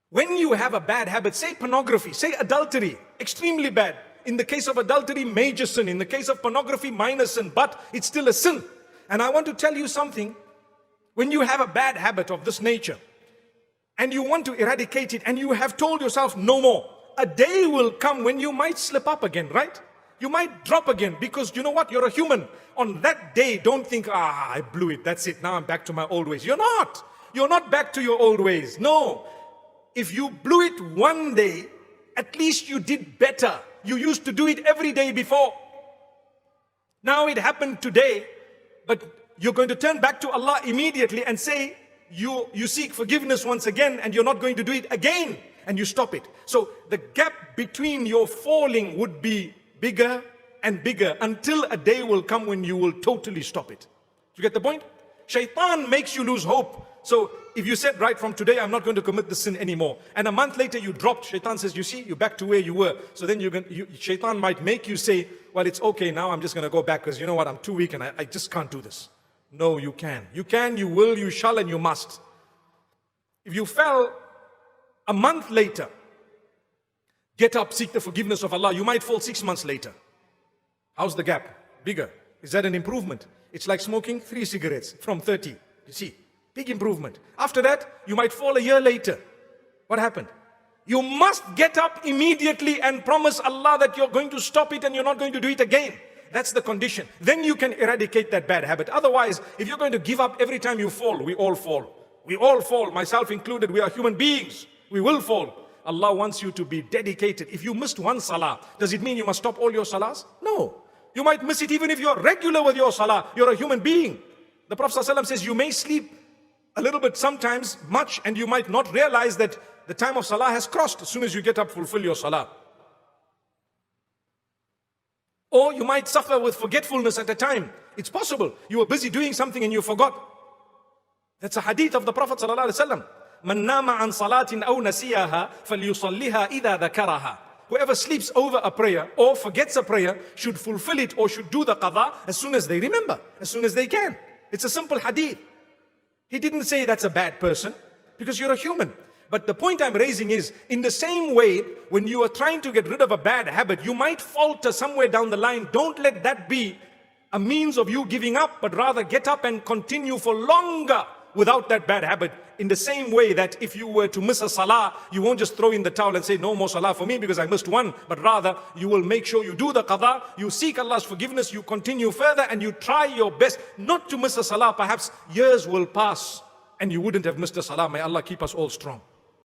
When you have a bad habit, say pornography, say adultery, extremely bad. In the case of adultery, major sin. In the case of pornography, minor sin, but it's still a sin. And I want to tell you something. When you have a bad habit of this nature, and you want to eradicate it, and you have told yourself no more, a day will come when you might slip up again, right? You might drop again, because you know what? You're a human. On that day, don't think, I blew it, that's it, now I'm back to my old ways. You're not. You're not back to your old ways. No. If you blew it one day, at least you did better. You used to do it every day before. Now it happened today, but you're going to turn back to Allah immediately and say, you seek forgiveness once again, and you're not going to do it again, and you stop it. So the gap between your falling would be bigger and bigger until a day will come when you will totally stop it. You get the point? Shaitan makes you lose hope. So if you said, right, from today I'm not going to commit the sin anymore, and a month later you dropped, Shaitan says, you see, you're back to where you were. So then Shaitan might make you say, well, it's okay, now I'm just going to go back, because you know what, I'm too weak and I just can't do this. No, you can. You can, you will, you shall, and you must. If you fell a month later, get up, seek the forgiveness of Allah. You might fall 6 months later. How's the gap? Bigger. Is that an improvement? It's like smoking 3 cigarettes from 30. You see, big improvement. After that, you might fall a year later. What happened? You must get up immediately and promise Allah that you're going to stop it and you're not going to do it again. That's the condition. Then you can eradicate that bad habit. Otherwise, if you're going to give up every time you fall, we all fall. We all fall, myself included. We are human beings. We will fall. Allah wants you to be dedicated. If you missed one salah, does it mean you must stop all your salahs? No. You might miss it even if you're regular with your salah. You're a human being. The Prophet ﷺ says you may sleep a little bit, sometimes much, and you might not realize that the time of salah has crossed. As soon as you get up, fulfill your salah. Or you might suffer with forgetfulness at a time. It's possible. You were busy doing something and you forgot. That's a hadith of the Prophet ﷺ. مَنْ نَامَ عَنْ صَلَاةٍ أَوْ نَسِيَهَا فَلْيُصَلِّهَا إِذَا ذَكَرَهَا. Whoever sleeps over a prayer or forgets a prayer should fulfill it or should do the qadha as soon as they remember, as soon as they can. It's a simple hadith. He didn't say that's a bad person, because you're a human. But the point I'm raising is, in the same way, when you are trying to get rid of a bad habit, you might falter somewhere down the line. Don't let that be a means of you giving up, but rather get up and continue for longer without that bad habit. In the same way that if you were to miss a salah, you won't just throw in the towel and say, no more salah for me because I missed one. But rather, you will make sure you do the qadha, you seek Allah's forgiveness, you continue further, and you try your best not to miss a salah. Perhaps years will pass and you wouldn't have missed a salah. May Allah keep us all strong.